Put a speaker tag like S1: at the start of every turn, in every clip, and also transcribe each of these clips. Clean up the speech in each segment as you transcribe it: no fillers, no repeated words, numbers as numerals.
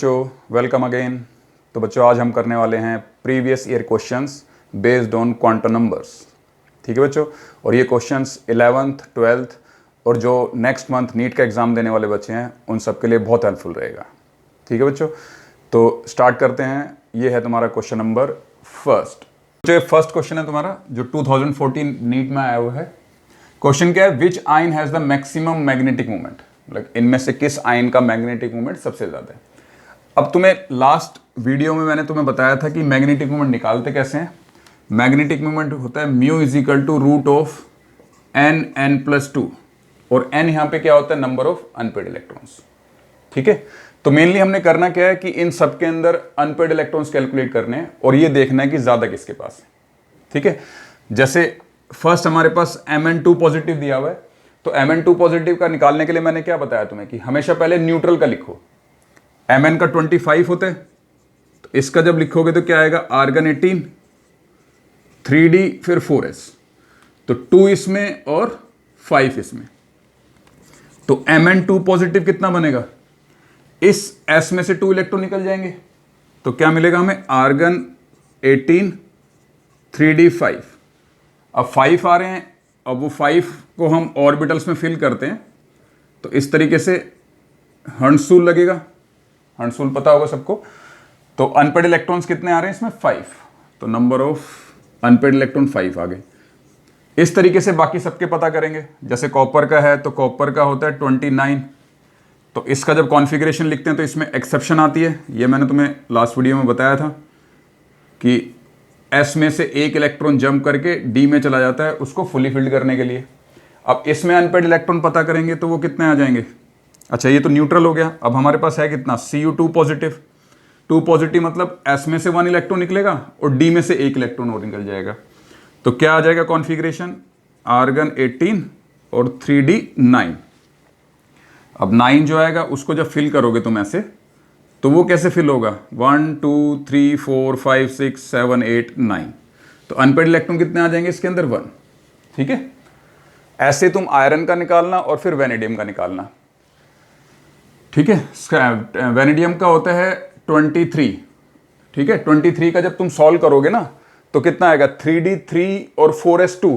S1: बच्चों, welcome again. तो बच्चों आज हम करने वाले हैं previous year questions based on quantum numbers. ठीक है बच्चों, और ये क्वेश्चंस 11th 12th और जो नेक्स्ट मंथ नीट का एग्ज़ाम देने वाले बच्चे हैं उन सब के लिए बहुत हेल्पफुल रहेगा। ठीक है बच्चों, तो स्टार्ट करते हैं। ये है तुम्हारा क्वेश्चन नंबर फर्स्ट। जो फर्स्ट क्वेश्चन है तुम्हारा जो 2014 नीट में आया हुआ है। क्वेश्चन क्या है, विच ion has the maximum magnetic moment, मतलब इनमें से किस आयन का मैग्नेटिक मोमेंट सबसे ज़्यादा है। अब तुम्हें लास्ट वीडियो में मैंने तुम्हें बताया था कि मैग्नेटिक मोमेंट निकालते कैसे हैं। मैग्नेटिक मोमेंट होता है mu is equal to root of n+2 और n यहाँ पे क्या होता है, नंबर ऑफ अनपेड इलेक्ट्रॉन्स। ठीक है, तो मेनली हमने करना क्या है कि इन सब के अंदर अनपेड इलेक्ट्रॉन्स कैलकुलेट करने हैं और ये देखना है कि ज़्यादा किसके पास है। ठीक है, जैसे फर्स्ट हमारे पास Mn2 पॉजिटिव दिया हुआ है, तो Mn2 पॉजिटिव का निकालने के लिए मैंने क्या बताया तुम्हें कि हमेशा पहले न्यूट्रल का लिखो। Mn का 25 होता है, तो इसका जब लिखोगे तो क्या आएगा, आर्गन 18, 3D फिर 4s, तो 2 इसमें और 5 इसमें। तो Mn2 पॉजिटिव कितना बनेगा, इस S में से 2 इलेक्ट्रॉन निकल जाएंगे, तो क्या मिलेगा हमें, आर्गन 18, 3D 5। अब 5 आ रहे हैं, अब वो 5 को हम ऑर्बिटल्स में फिल करते हैं, तो इस तरीके से हर्ट्ज़ लगेगा। हर्ट्ज़ पता होगा सबको। तो अनपेड इलेक्ट्रॉन्स कितने आ रहे हैं इसमें, 5, तो नंबर ऑफ अनपेड इलेक्ट्रॉन 5 आ गए। इस तरीके से बाकी सबके पता करेंगे। जैसे कॉपर का है तो कॉपर का होता है 29, तो इसका जब कॉन्फ़िगरेशन लिखते हैं तो इसमें एक्सेप्शन आती है। ये मैंने तुम्हें लास्ट वीडियो में बताया था कि S में से एक इलेक्ट्रॉन जंप करके D में चला जाता है उसको फुली फिल्ड करने के लिए। अब इसमें अनपेड इलेक्ट्रॉन पता करेंगे तो वो कितने आ जाएंगे। अच्छा, ये तो न्यूट्रल हो गया। अब हमारे पास है कितना, Cu2 पॉजिटिव। 2 पॉजिटिव मतलब S में से 1 इलेक्ट्रॉन निकलेगा और D में से एक इलेक्ट्रॉन और निकल जाएगा। तो क्या आ जाएगा कॉन्फ़िगरेशन, आर्गन 18 और 3D 9। अब 9 जो आएगा उसको जब फिल करोगे तुम ऐसे, तो वो कैसे फिल होगा, 1 2 3 4 5 6 7 8 9। तो अनपेड इलेक्ट्रॉन कितने आ जाएंगे इसके अंदर, 1। ठीक है, ऐसे तुम आयरन का निकालना और फिर वेनेडियम का निकालना। ठीक है, वेनेडियम का होता है 23। ठीक है, 23 का जब तुम सॉल्व करोगे ना तो कितना आएगा, 3D 3 और 4s2।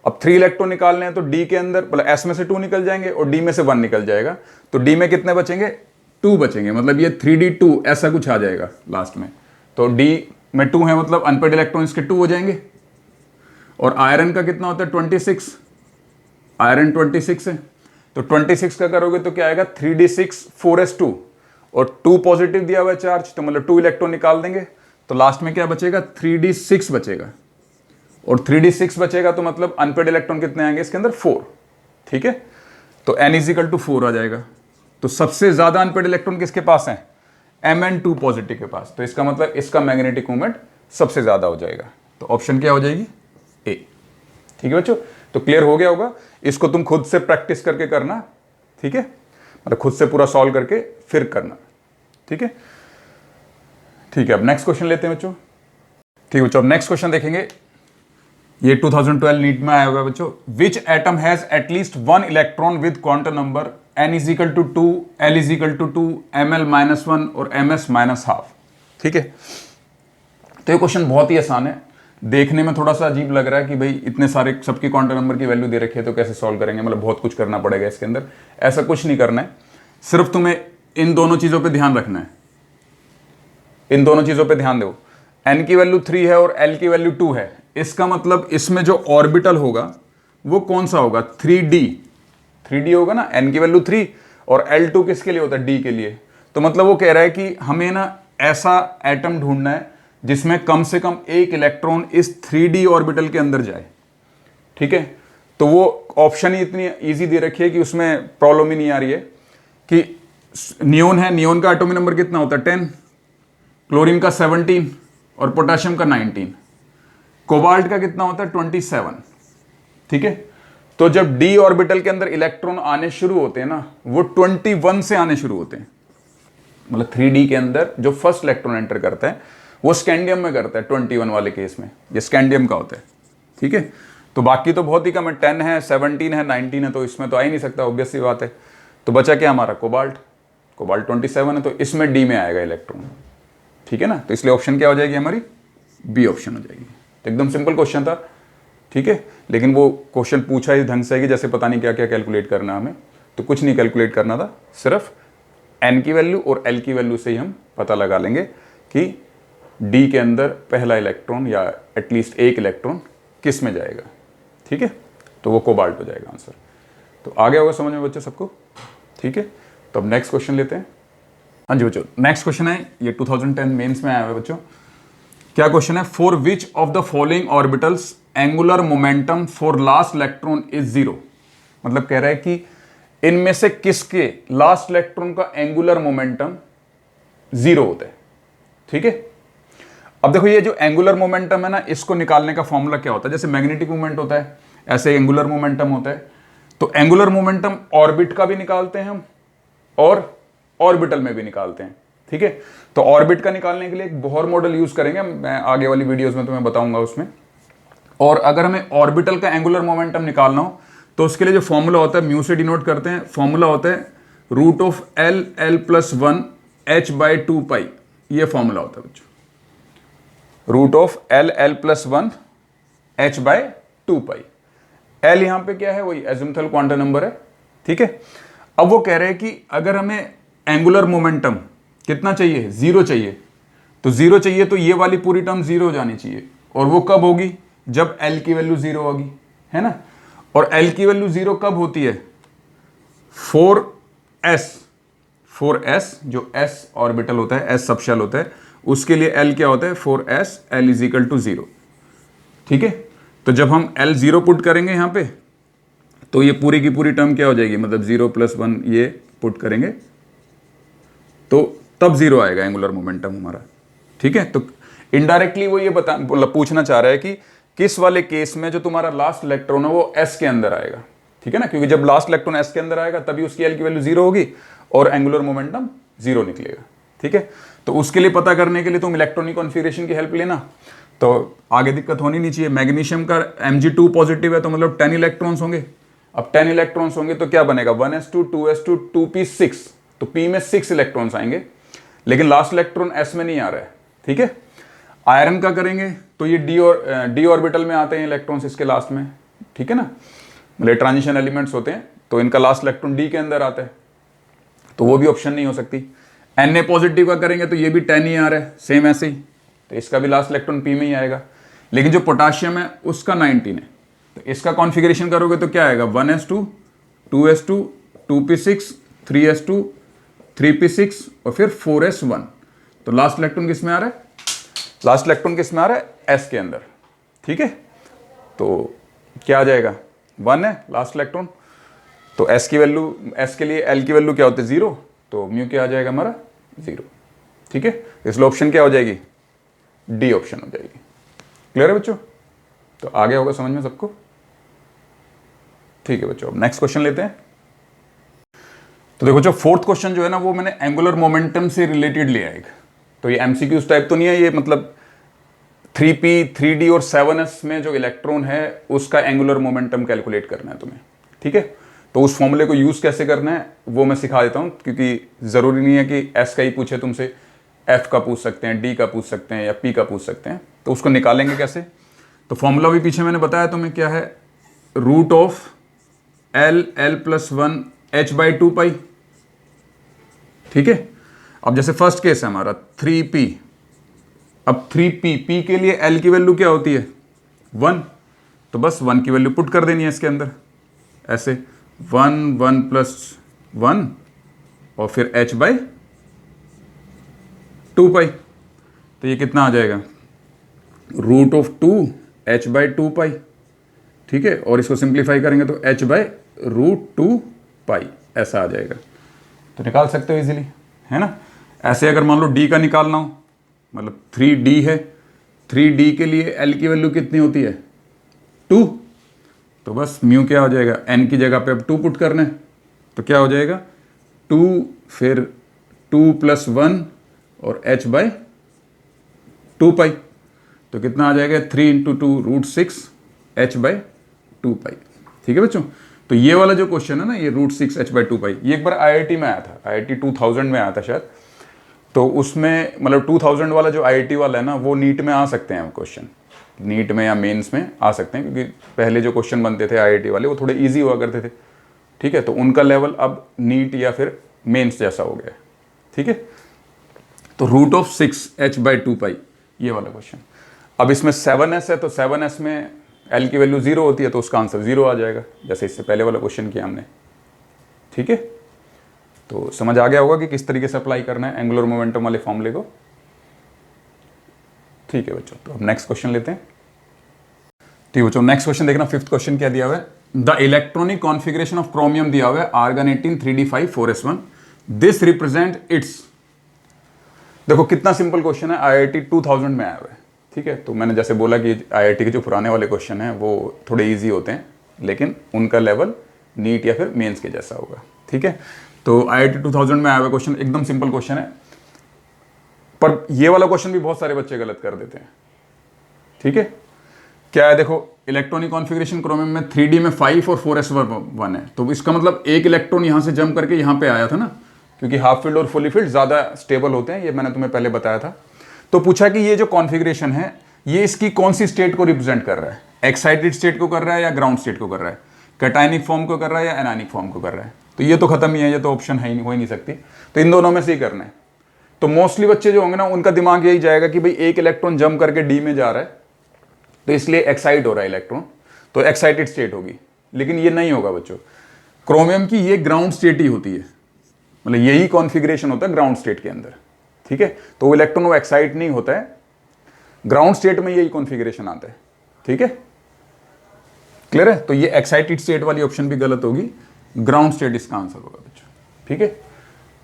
S1: अब 3 इलेक्ट्रॉन निकालने हैं तो D के अंदर मतलब S में से 2 निकल जाएंगे और D में से 1 निकल जाएगा, तो D में कितने बचेंगे, 2 बचेंगे। मतलब ये 3D2 ऐसा कुछ आ जाएगा लास्ट में। तो D में 2 है मतलब अनपेड इलेक्ट्रॉन इसके 2 हो जाएंगे। और आयरन का कितना होता है, 26। आयरन 26 है, तो 26 का करोगे तो क्या आएगा, 3D6 4s2 और 2 पॉजिटिव दिया हुआ है चार्ज, तो मतलब 2 इलेक्ट्रॉन निकाल देंगे तो लास्ट में क्या बचेगा, 3D6 बचेगा। और 3D6 बचेगा तो मतलब अनपेड इलेक्ट्रॉन कितने आएंगे इसके अंदर, 4। ठीक है, तो n=4 आ जाएगा। तो सबसे ज्यादा अनपेड इलेक्ट्रॉन किसके पास है, Mn2 पॉजिटिव के पास। तो इसका मतलब इसका मैग्नेटिक मोमेंट सबसे ज्यादा हो जाएगा। तो ऑप्शन क्या हो जाएगी, ए। ठीक है बच्चों, तो क्लियर हो गया होगा। इसको तुम खुद से प्रैक्टिस करके करना। ठीक है, मतलब खुद से पूरा सॉल्व करके फिर करना। ठीक है, ठीक है, अब नेक्स्ट क्वेश्चन लेते हैं बच्चों। ठीक है बच्चों, अब नेक्स्ट क्वेश्चन देखेंगे। ये 2012 नीट में आया हुआ है बच्चों। Which atom has at least 1 electron with quantum number n=2, l=2, ml-1 और ms-12। ठीक है, तो ये क्वेश्चन बहुत ही आसान है। देखने में थोड़ा सा अजीब लग रहा है कि भाई इतने सारे सबकी क्वांटम नंबर की वैल्यू दे रखी है तो कैसे सॉल्व करेंगे, मतलब बहुत कुछ करना पड़ेगा इसके अंदर। ऐसा कुछ नहीं करना है, सिर्फ तुम्हें इन दोनों चीज़ों पे ध्यान रखना है। इन दोनों चीज़ों पे ध्यान दो, n की वैल्यू 3 है और l की वैल्यू 2 है। इसका मतलब इसमें जो ऑर्बिटल होगा वो कौन सा होगा, 3D होगा ना। n की वैल्यू 3 और L2 किसके लिए होता है, D के लिए। तो मतलब वो कह रहा है कि हमें ना ऐसा एटम ढूंढना है जिसमें कम से कम एक इलेक्ट्रॉन इस 3D ऑर्बिटल के अंदर जाए। ठीक है, तो वो ऑप्शन ही इतनी इजी दे रखी है कि उसमें प्रॉब्लम ही नहीं आ रही है। कि नियोन है, नियोन का एटॉमिक नंबर कितना होता है, 10, क्लोरीन का 17 और पोटेशियम का 19। कोबाल्ट का कितना होता है, 27। ठीक है, तो जब D ऑर्बिटल के अंदर इलेक्ट्रॉन आने शुरू होते हैं ना, वो 21 से आने शुरू होते हैं। मतलब 3D के अंदर जो फर्स्ट इलेक्ट्रॉन एंटर करता है वो स्कैंडियम में करता है 21 वाले केस में, ये स्कैंडियम का होता है। ठीक है, तो बाकी तो बहुत ही कम है, 10 है, 17 है, 19 है, तो इसमें तो आ ही नहीं सकता, ऑब्वियस सी बात है। तो बचा क्या हमारा, कोबाल्ट। कोबाल्ट 27 है, तो इसमें डी में आएगा इलेक्ट्रॉन, ठीक है ना। तो इसलिए ऑप्शन क्या हो जाएगी हमारी, बी ऑप्शन हो जाएगी। तो एकदम सिंपल क्वेश्चन था, ठीक है। लेकिन वो क्वेश्चन पूछा इस ढंग से कि जैसे पता नहीं क्या क्या कैलकुलेट करना हमें, तो कुछ नहीं कैलकुलेट करना था, सिर्फ एन की वैल्यू और एल की वैल्यू से ही हम पता लगा लेंगे कि डी के अंदर पहला इलेक्ट्रॉन या एटलीस्ट एक इलेक्ट्रॉन किस में जाएगा, ठीक है। तो वो कोबाल्ट हो जाएगा आंसर। तो आ गया होगा समझ में बच्चों सबको, ठीक है। तो अब नेक्स्ट क्वेश्चन लेते हैं। हाँ जी बच्चों, नेक्स्ट क्वेश्चन है, ये 2010 मेंस में आया हुआ है बच्चों। क्या क्वेश्चन है, for which of the following orbitals angular momentum for last electron is zero. मतलब कह रहा है कि इनमें से किसके लास्ट इलेक्ट्रॉन का एंगुलर मोमेंटम जीरो होता है, ठीक है। अब देखो ये जो एंगुलर मोमेंटम है ना, इसको निकालने का फॉर्मूला क्या होता है, जैसे मैग्नेटिक मोमेंट होता है ऐसे एंगुलर मोमेंटम होता है। तो एंगुलर मोमेंटम ऑर्बिट का भी निकालते हैं हम और ऑर्बिटल में भी निकालते हैं, ठीक है। तो ऑर्बिट का निकालने के लिए एक बोहर मॉडल यूज करेंगे, मैं आगे वाली वीडियोस में तुम्हें बताऊंगा उसमें। और अगर हमें ऑर्बिटल का एंगुलर मोमेंटम निकालना हो तो उसके लिए जो फॉर्मूला होता है, म्यू से डिनोट करते हैं, फॉर्मूला होता है root of L L plus 1 H by 2 pi. ये फॉर्मूला होता है बच्चों, root of L L plus 1 H by 2 pi. L यहां पे क्या है, वही एजिमुथल क्वांटम नंबर है, ठीक है। अब वो कह रहे हैं कि अगर हमें एंगुलर मोमेंटम कितना चाहिए, जीरो चाहिए, तो जीरो चाहिए तो ये वाली पूरी टर्म जीरो हो जानी चाहिए। और वो कब होगी, जब एल की वैल्यू जीरो होगी, है ना। और एल की वैल्यू जीरो कब होती है, 4s जो s ऑर्बिटल होता है, s सबशेल होता है, उसके लिए l क्या होता है, 4s, l is equal to zero, ठीक है। तो जब हम l जीरो पुट करेंगे यहां पे, तो ये पूरी की पूरी टर्म क्या हो जाएगी, मतलब 0 + 1 ये पुट करेंगे तो तब जीरो आएगा एंगुलर मोमेंटम हमारा, ठीक है। तो इनडायरेक्टली वो ये मतलब पूछना चाह रहा है कि किस वाले केस में जो तुम्हारा लास्ट इलेक्ट्रॉन है वो s के अंदर आएगा, ठीक है ना। क्योंकि जब लास्ट इलेक्ट्रॉन s के अंदर आएगा तभी उसकी l की वैल्यू जीरो होगी और एंगुलर मोमेंटम जीरो निकलेगा, ठीक है। तो उसके लिए पता करने के लिए तुम इलेक्ट्रॉनिक कॉन्फ़िगरेशन की हेल्प लेना, तो आगे दिक्कत होनी नहीं चाहिए। मैग्नीशियम का Mg2 पॉजिटिव है तो मतलब 10 इलेक्ट्रॉन्स होंगे। अब 10 इलेक्ट्रॉन्स होंगे तो क्या बनेगा, 1s2 2s2 2p6, तो p में 6 इलेक्ट्रॉन्स आएंगे, लेकिन लास्ट इलेक्ट्रॉन s में नहीं आ रहा है, ठीक है। आयरन का करेंगे तो ये डी ऑर्बिटल में आते हैं इलेक्ट्रॉन्स इसके लास्ट में, ठीक है ना, मतलब ट्रांजिशन एलिमेंट्स होते हैं, तो इनका लास्ट इलेक्ट्रॉन डी के अंदर आता है, तो वो भी ऑप्शन नहीं हो सकती। Na पॉजिटिव का करेंगे तो ये भी 10 ही आ रहा है, सेम ऐसे ही, तो इसका भी लास्ट इलेक्ट्रॉन पी में ही आएगा। लेकिन जो पोटाशियम है उसका 19 है, तो इसका कॉन्फ़िगरेशन करोगे तो क्या आएगा, 1s2 2s2 2p6 3s2 3p6 और फिर 4s1। तो लास्ट इलेक्ट्रॉन किस में आ रहा है, लास्ट इलेक्ट्रॉन किस में आ रहा है, एस के अंदर, ठीक है। तो क्या आ जाएगा, 1 है लास्ट इलेक्ट्रॉन, तो एस की वैल्यू, एस के लिए एल की वैल्यू क्या होती है, जीरो, तो म्यू क्या आ जाएगा हमारा, जीरो, ठीक है। इसलिए ऑप्शन क्या हो जाएगी, डी ऑप्शन हो जाएगी। क्लियर है बच्चों, तो आगे होगा समझ में सबको, ठीक है बच्चों। अब नेक्स्ट क्वेश्चन लेते हैं। तो देखो जो फोर्थ क्वेश्चन जो है ना, वो मैंने एंगुलर मोमेंटम से रिलेटेड लिया है। तो ये एमसीक्यूज टाइप तो नहीं है, ये मतलब 3p 3d और 7s में जो इलेक्ट्रॉन है उसका एंगुलर मोमेंटम कैलकुलेट करना है तुम्हें, ठीक है। तो उस फॉर्मूले को यूज कैसे करना है वो मैं सिखा देता हूं, क्योंकि जरूरी नहीं है कि s का ही पूछे तुमसे, f का पूछ सकते हैं, d का पूछ सकते हैं या p का पूछ सकते हैं। तो उसको निकालेंगे कैसे, तो फॉर्मूला भी पीछे मैंने बताया तुम्हें क्या है, root of L L plus 1 H by 2 pi, ठीक है। अब जैसे फर्स्ट केस है हमारा 3p, अब 3p, p के लिए l की वैल्यू क्या होती है 1, तो बस 1 की वैल्यू पुट कर देनी है इसके अंदर, ऐसे 1 1 प्लस 1 और फिर h बाई 2 पाई, तो ये कितना आ जाएगा, root of 2 h by 2 pi, ठीक है। और इसको सिंप्लीफाई करेंगे तो h बाई रूट 2 पाई ऐसा आ जाएगा। तो निकाल सकते हो इजीली, है ना। ऐसे अगर मान लो d का निकालना हो, मतलब 3d है, 3d के लिए l की वैल्यू कितनी होती है 2, तो बस म्यू क्या हो जाएगा, n की जगह पे अब 2 पुट करना है, तो क्या हो जाएगा 2 फिर 2 + 1 और h बाई 2 पाई, तो कितना आ जाएगा 3 × 2 √6 h बाई 2 पाई, ठीक है बच्चों। तो ये वाला जो क्वेश्चन है ना, ये √6h/2π, ये एक बार IIT में आया था, IIT 2000 में आया था शायद। तो उसमें मतलब 2000 वाला जो IIT वाला है ना, वो नीट में आ सकते हैं क्वेश्चन, नीट में या मेंस में आ सकते हैं, क्योंकि पहले जो क्वेश्चन बनते थे IIT वाले वो थोड़े इजी हुआ करते थे। ठीक है, तो उनका लेवल अब नीट या फिर मेंस जैसा हो गया है। ठीक है, तो √6h/2π ये वाला क्वेश्चन। अब इसमें 7s है, तो 7s में l की वैल्यू 0 होती है, तो उसका आंसर 0 आ जाएगा, जैसे इससे पहले वाला क्वेश्चन किया हमने। ठीक है, तो समझ आ गया होगा कि किस तरीके से अप्लाई करना है एंगुलर मोमेंटम वाले फॉर्मूले को। ठीक है बच्चों, तो अब नेक्स्ट क्वेश्चन लेते हैं। ठीक है बच्चों, नेक्स्ट क्वेश्चन देखना, 5th क्वेश्चन क्या दिया हुआ है। The electronic configuration of chromium दिया हुआ है argon 18 3d5 4s1, this represent it's. देखो कितना सिंपल क्वेश्चन है, IIT 2000 में आया हुआ है। ठीक है, तो मैंने जैसे बोला कि IIT के जो पुराने वाले क्वेश्चन हैं वो थोड़े इजी होते हैं, लेकिन उनका लेवल नीट या फिर मेंस के जैसा होगा। ठीक है, तो IIT 2000 में आया हुआ क्वेश्चन एकदम सिंपल क्वेश्चन है, पर ये वाला क्वेश्चन भी बहुत सारे बच्चे गलत कर देते हैं। ठीक है, क्या है, देखो इलेक्ट्रॉनिक कॉन्फ़िगरेशन क्रोमियम में 3D में 5 और 4s1 है, तो इसका मतलब एक इलेक्ट्रॉन यहां से जंप करके यहां पे आया था ना, क्योंकि हाफ फील्ड और फुली फील्ड ज़्यादा स्टेबल होते हैं, ये मैंने तुम्हें पहले बताया था। तो पूछा कि ये जो कॉन्फ़िगरेशन है ये इसकी कौन सी स्टेट को रिप्रेजेंट कर रहा है, एक्साइटेड स्टेट को कर रहा है या ग्राउंड स्टेट को कर रहा है, कैटायनिक फॉर्म को कर रहा है या एनायनिक फॉर्म को कर रहा है। तो ये तो खत्म ही है, ये तो ऑप्शन है ही हो ही नहीं सकती, तो इन दोनों में से ही करना है। तो मोस्टली बच्चे जो होंगे ना, उनका दिमाग यही जाएगा कि भाई एक इलेक्ट्रॉन जंप करके डी में जा रहा है, तो इसलिए एक्साइट हो रहा है इलेक्ट्रॉन, तो एक्साइटेड स्टेट होगी। लेकिन ये नहीं होगा बच्चों, क्रोमियम की ये ग्राउंड स्टेट ही होती है, मतलब यही कॉन्फ़िगरेशन होता है ग्राउंड स्टेट के अंदर। ठीक है, तो वो इलेक्ट्रॉन वो एक्साइट नहीं होता है, ग्राउंड स्टेट में यही कॉन्फ़िगरेशन आता है। ठीक है, क्लियर है। तो ये एक्साइटेड स्टेट वाली ऑप्शन भी गलत होगी, ग्राउंड स्टेट इसका आंसर होगा बच्चों। ठीक है,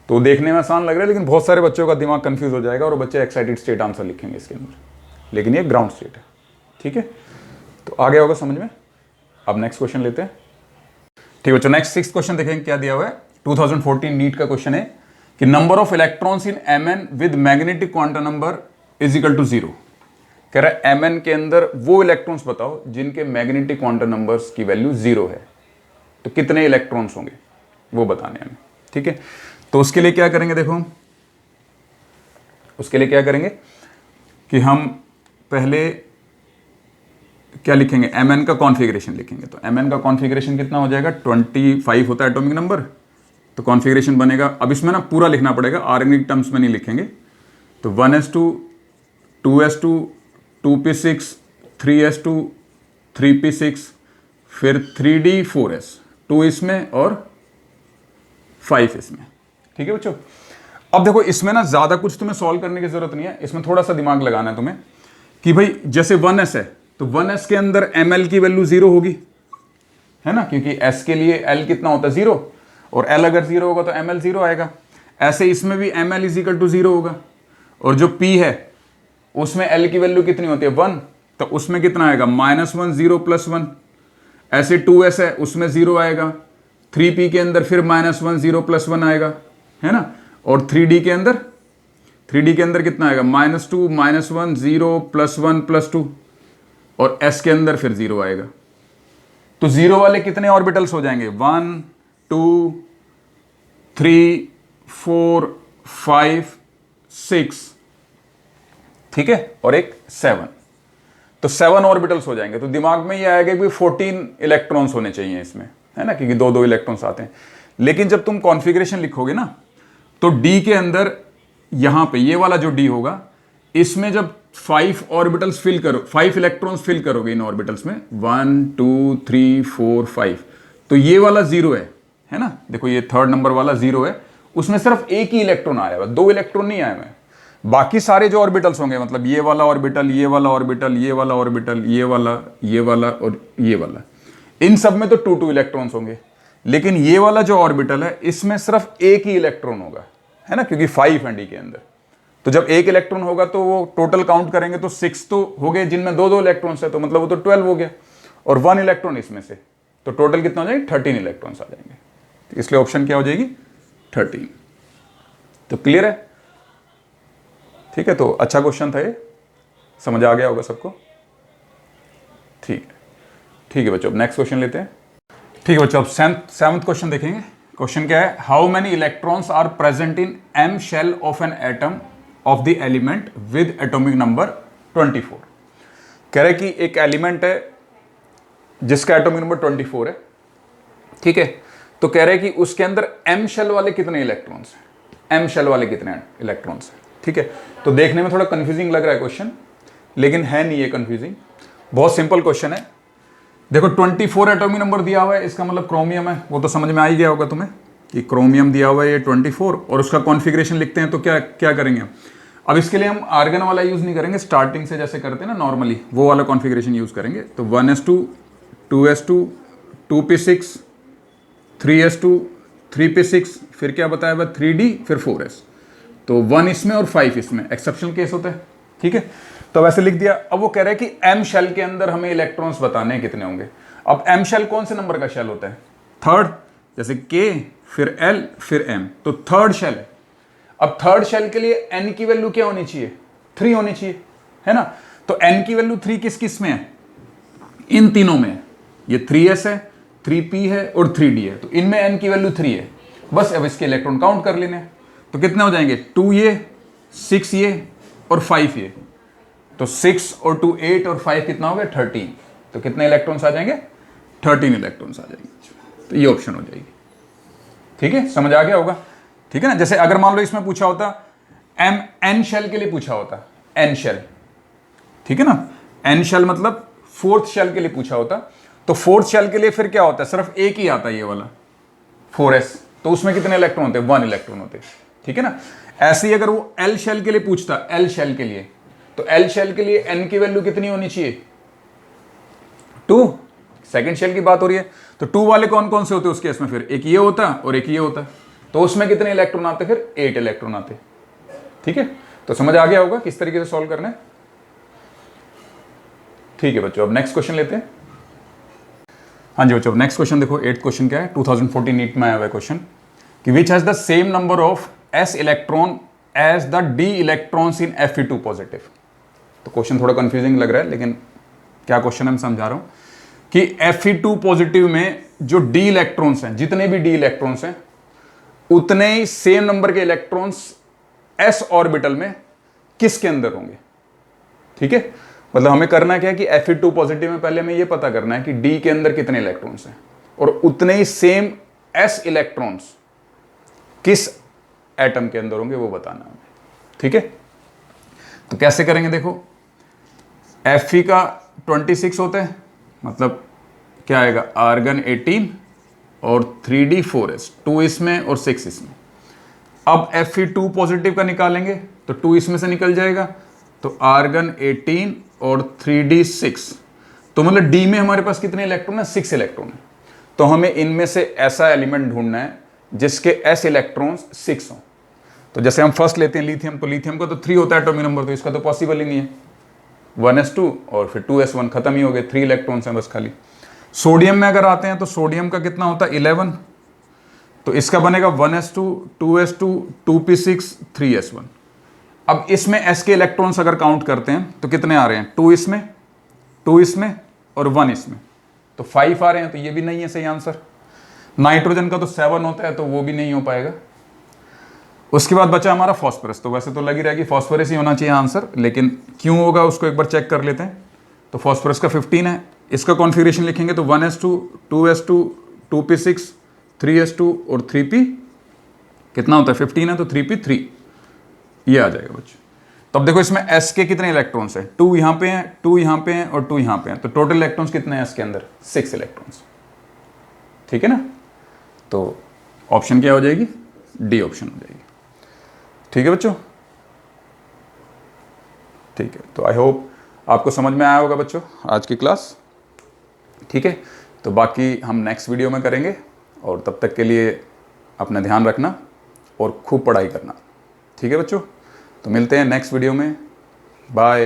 S1: तो देखने में आसान लग रहा है, लेकिन बहुत सारे बच्चों का दिमाग कंफ्यूज हो जाएगा और बच्चे एक्साइटेड स्टेट आंसर लिखेंगे इसके अंदर, लेकिन ये ग्राउंड स्टेट है। ठीक है, तो आ गया होगा समझ में। अब नेक्स्ट क्वेश्चन लेते हैं। ठीक बच्चों, नेक्स्ट 6th क्वेश्चन देखेंगे क्या दिया हुआ है। 2014 नीट का क्वेश्चन है कि number of electrons in Mn with magnetic quantum number is equal to 0। कह रहा है Mn के अंदर वो इलेक्ट्रॉन्स बताओ जिनके मैग्नेटिक क्वांटम नंबर्स की वैल्यू 0 है, तो कितने इलेक्ट्रॉन्स होंगे वो बताने हमें। ठीक है, तो उसके लिए क्या करेंगे, देखो उसके लिए क्या करेंगे कि हम पहले क्या लिखेंगे, Mn का कॉन्फ़िगरेशन लिखेंगे। तो Mn का कॉन्फ़िगरेशन कितना हो जाएगा, 25 होता है एटॉमिक नंबर, तो कॉन्फ़िगरेशन बनेगा। अब इसमें ना पूरा लिखना पड़ेगा, ऑर्गेनिक टर्म्स में नहीं लिखेंगे। तो 1s2 2s2 2p6 3s2 3p6 फिर 3d 4s, 2 इसमें और 5 इसमें। ठीक है बच्चों, अब देखो इसमें ना ज़्यादा कुछ तुम्हें सॉल्व करने की ज़रूरत नहीं है, इसमें थोड़ा सा दिमाग लगाना है तुम्हें कि भाई जैसे 1s है, तो 1s के अंदर ml की वैल्यू 0 होगी, है ना, क्योंकि s के लिए l कितना होता है 0, और l अगर 0 होगा तो ml 0 आएगा। ऐसे इसमें भी ml इज इक्वल टू 0 होगा, और जो p है उसमें l की वैल्यू कितनी होती है 1, तो उसमें कितना आएगा -1 0 +1। ऐसे 2s है उसमें 0 आएगा, 3p के अंदर फिर -1 0 +1 आएगा, है ना, और 3d के अंदर कितना आएगा -2 -1 0 +1 +2, और s के अंदर फिर 0 आएगा। तो 0 वाले कितने ऑर्बिटल्स हो जाएंगे, 1 2 3 4 5 6, ठीक है, और एक 7, तो 7 ऑर्बिटल्स हो जाएंगे। तो दिमाग में ये आएगा कि 14 इलेक्ट्रॉन्स होने चाहिए इसमें, है ना, क्योंकि 2-2 इलेक्ट्रॉन्स आते हैं। लेकिन जब तुम कॉन्फ़िगरेशन लिखोगे ना, तो d के अंदर यहां पे ये वाला जो d होगा, इसमें जब 5 ऑर्बिटल्स फिल करो, 5 इलेक्ट्रॉन्स फिल करोगे इन ऑर्बिटल्स में, 1 2 3 4 5, तो ये वाला 0 है ना, देखो ये 3rd नंबर वाला 0 है, उसमें सिर्फ एक ही इलेक्ट्रॉन आया हुआ, 2 इलेक्ट्रॉन नहीं आए हुए। बाकी सारे जो ऑर्बिटल्स होंगे, मतलब ये वाला ऑर्बिटल, ये वाला ऑर्बिटल, ये वाला ऑर्बिटल, ये वाला और ये वाला, इन सब में तो 2-2 इलेक्ट्रॉन्स होंगे। लेकिन ये वाला जो ऑर्बिटल है, इसमें सिर्फ एक ही इलेक्ट्रॉन होगा, है ना, क्योंकि 5 है डी के अंदर। तो जब एक इलेक्ट्रॉन होगा तो वो टोटल काउंट करेंगे तो 6 तो हो गए जिनमें 2-2 इलेक्ट्रॉन्स है, तो मतलब वो तो 12 हो गया, और 1 इलेक्ट्रॉन इसमें से, तो टोटल कितना हो जाएगा 13 इलेक्ट्रॉन्स आ जाएंगे। तो इसलिए ऑप्शन क्या हो जाएगी 13। तो क्लियर है, ठीक है, तो अच्छा क्वेश्चन था ये, समझ आ गया होगा सबको। ठीक है बच्चों, अब नेक्स्ट क्वेश्चन लेते हैं। ठीक है बच्चों, अब सेवंथ क्वेश्चन देखेंगे। क्वेश्चन क्या है, how many electrons are present in M shell of an atom of the element with atomic number 24। कह रहे कि एक एलिमेंट है जिसका एटॉमिक नंबर 24 है, ठीक है। तो कह रहे कि उसके अंदर एम शेल वाले कितने इलेक्ट्रॉन्स हैं, एम शेल वाले कितने इलेक्ट्रॉन्स हैं, ठीक है। तो देखने में थोड़ा कंफ्यूजिंग लग रहा है क्वेश्चन, लेकिन है नहीं ये कंफ्यूजिंग, बहुत सिंपल क्वेश्चन है। देखो 24 एटॉमिक नंबर दिया हुआ है, इसका मतलब क्रोमियम है, वो तो समझ में आ ही गया होगा तुम्हें कि क्रोमियम दिया हुआ है ये 24, और उसका कॉन्फ़िगरेशन लिखते हैं तो क्या क्या करेंगे। अब इसके लिए हम आर्गन वाला यूज़ नहीं करेंगे, स्टार्टिंग से जैसे करते हैं ना नॉर्मली, वो वाला कॉन्फ़िगरेशन यूज़ करेंगे। तो 1s2 2s2 2p6 3s2 3p6, फिर क्या बताया हुआ 3d, फिर 4s। तो 1 इसमें और 5 इसमें, एक्सेप्शनल केस होता है, ठीक है। तो वैसे लिख दिया। अब वो कह रहा है कि एम शेल के अंदर हमें इलेक्ट्रॉन्स बताने हैं कितने होंगे। अब एम शेल कौन से नंबर का शेल होता है, थर्ड, जैसे के फिर एल फिर एम, तो थर्ड शेल है। अब थर्ड शेल के लिए एन की वैल्यू क्या होनी चाहिए, 3 होनी चाहिए, है ना। तो एन की वैल्यू 3 किस किस में है, इन तीनों में है। ये 3s है, 3p है और 3d है, तो इनमें एन की वैल्यू 3 है। बस अब इसके इलेक्ट्रॉन काउंट कर लेने हैं, तो कितने हो जाएंगे, 2 ये 6 ये और 5 ये। तो 6 और 2 8 और 5 कितना हो गया 13। तो कितने इलेक्ट्रॉन्स आ जाएंगे, 13 इलेक्ट्रॉन्स आ जाएंगे। तो ये ऑप्शन हो जाएगी, ठीक है, समझ आ गया होगा, ठीक है ना। जैसे अगर मान लो इसमें पूछा होता एम एन शेल के लिए पूछा होता, एन शेल, ठीक है ना, एन शेल मतलब फोर्थ शेल के लिए पूछा होता, तो फोर्थ शेल के लिए फिर क्या होता है, सिर्फ एक ही आता है ये वाला 4s, तो उसमें कितने इलेक्ट्रॉन होते हैं, 1 इलेक्ट्रॉन होते, ठीक है ना। ऐसे ही अगर वो एल शेल के लिए पूछता, एल शेल के लिए, तो एल शेल के लिए एन की वैल्यू कितनी होनी चाहिए, 2, सेकंड शेल की बात हो रही है। तो 2 वाले कौन कौन से होते हैं उसके, इसमें फिर एक ये होता और एक ये होता, तो उसमें कितने इलेक्ट्रॉन आते, फिर 8 इलेक्ट्रॉन आते, ठीक है। तो समझ आ गया होगा किस तरीके से सॉल्व करना है, ठीक है बच्चों। अब नेक्स्ट क्वेश्चन लेते हैं। हाँ जी बच्चों, नेक्स्ट क्वेश्चन देखो, 8th क्वेश्चन क्या है, 2014 नीट में आया हुआ है क्वेश्चन कि which has the same number of s electron as the d electrons in Fe2 positive. तो क्वेश्चन थोड़ा कंफ्यूजिंग लग रहा है, लेकिन क्या क्वेश्चन है मैं समझा रहा हूं कि Fe2 पॉजिटिव में जो d इलेक्ट्रॉन्स हैं, जितने भी d इलेक्ट्रॉन्स हैं, उतने ही सेम नंबर के इलेक्ट्रॉन्स s ऑर्बिटल में किसके अंदर होंगे, ठीक है। मतलब हमें करना क्या है कि Fe2 पॉजिटिव में पहले हमें यह पता करना है कि d के अंदर कितने इलेक्ट्रॉन्स हैं, और उतने ही सेम s इलेक्ट्रॉन्स किस एटम के अंदर होंगे वो बताना हमें, ठीक है। तो कैसे करेंगे, देखो Fe का 26 होता है, मतलब क्या आएगा, आर्गन 18 और 3d 4s, 2 इसमें और 6 इसमें। अब Fe2 पॉजिटिव का निकालेंगे तो 2 इसमें से निकल जाएगा, तो आर्गन 18 और 3d 6, तो मतलब d में हमारे पास कितने इलेक्ट्रॉन है, 6 इलेक्ट्रॉन है। तो हमें इनमें से ऐसा एलिमेंट ढूंढना है जिसके s इलेक्ट्रॉन्स 6 हों। तो जैसे हम फर्स्ट लेते हैं लिथियम, तो लिथियम का तो 3 होता है एटॉमिक नंबर, तो इसका तो पॉसिबल ही नहीं है, 1s2 और फिर 2s1, खत्म ही हो गए, 3 इलेक्ट्रॉन्स हैं बस खाली। सोडियम में अगर आते हैं तो सोडियम का कितना होता है 11, तो इसका बनेगा 1s2 2s2 2p6 3s1। अब इसमें s के इलेक्ट्रॉन्स अगर काउंट करते हैं तो कितने आ रहे हैं, 2 इसमें 2 इसमें और 1 इसमें, तो 5 आ रहे हैं, तो ये भी नहीं है सही आंसर। नाइट्रोजन का तो 7 होता है, तो वो भी नहीं हो पाएगा। उसके बाद बचा हमारा फॉस्फोरस, तो वैसे तो लगी रहेगी फॉस्फोरस ही होना चाहिए आंसर, लेकिन क्यों होगा उसको एक बार चेक कर लेते हैं। तो फॉस्फोरस का 15 है, इसका कॉन्फ़िगरेशन लिखेंगे तो 1s2 2s2 2p6 3s2 और 3p कितना होता है 15 है, तो 3p3 ये आ जाएगा बच्चों। तो अब देखो इसमें s के कितने इलेक्ट्रॉन्स हैं, 2 यहाँ पे हैं, 2 यहाँ पे हैं और 2 यहाँ पे हैं, तो टोटल इलेक्ट्रॉन्स कितने हैं इसके अंदर, 6 इलेक्ट्रॉन्स, ठीक है ना। तो ऑप्शन क्या हो जाएगी, डी ऑप्शन हो जाएगी, ठीक है बच्चों, ठीक है। तो आई होप आपको समझ में आया होगा बच्चों आज की क्लास, ठीक है। तो बाकी हम नेक्स्ट वीडियो में करेंगे, और तब तक के लिए अपना ध्यान रखना और खूब पढ़ाई करना, ठीक है बच्चों। तो मिलते हैं नेक्स्ट वीडियो में, बाय।